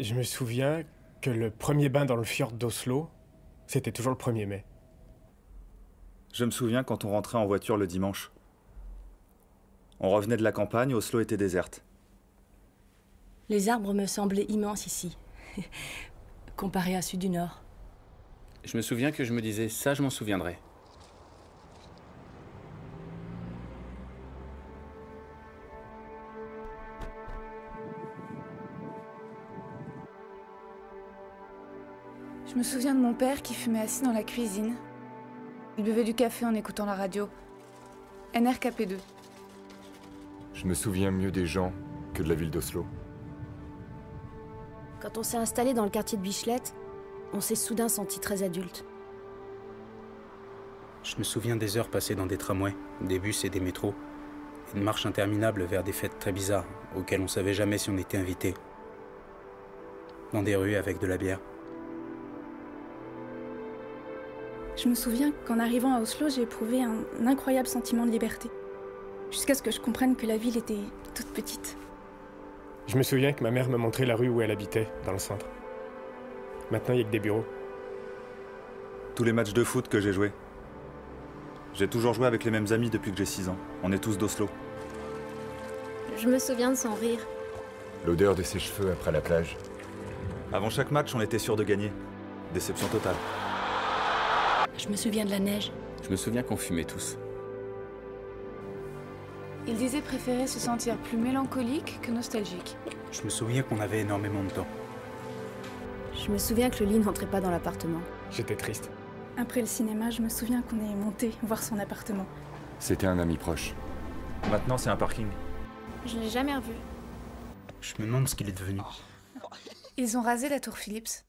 Je me souviens que le premier bain dans le fjord d'Oslo, c'était toujours le 1er mai. Je me souviens quand on rentrait en voiture le dimanche. On revenait de la campagne, Oslo était déserte. Les arbres me semblaient immenses ici, comparés à ceux du Nord. Je me souviens que je me disais, ça je m'en souviendrai. Je me souviens de mon père qui fumait assis dans la cuisine. Il buvait du café en écoutant la radio. NRK2. Je me souviens mieux des gens que de la ville d'Oslo. Quand on s'est installé dans le quartier de Bislett, on s'est soudain senti très adulte. Je me souviens des heures passées dans des tramways, des bus et des métros. Une marche interminable vers des fêtes très bizarres, auxquelles on savait jamais si on était invité. Dans des rues avec de la bière. Je me souviens qu'en arrivant à Oslo, j'ai éprouvé un incroyable sentiment de liberté. Jusqu'à ce que je comprenne que la ville était toute petite. Je me souviens que ma mère me montrait la rue où elle habitait, dans le centre. Maintenant, il n'y a que des bureaux. Tous les matchs de foot que j'ai joués. J'ai toujours joué avec les mêmes amis depuis que j'ai 6 ans. On est tous d'Oslo. Je me souviens de son rire. L'odeur de ses cheveux après la plage. Avant chaque match, on était sûr de gagner. Déception totale. Je me souviens de la neige. Je me souviens qu'on fumait tous. Il disait préférer se sentir plus mélancolique que nostalgique. Je me souviens qu'on avait énormément de temps. Je me souviens que le lit n'entrait pas dans l'appartement. J'étais triste. Après le cinéma, je me souviens qu'on est monté voir son appartement. C'était un ami proche. Maintenant, c'est un parking. Je l'ai jamais revu. Je me demande ce qu'il est devenu. Ils ont rasé la tour Philips.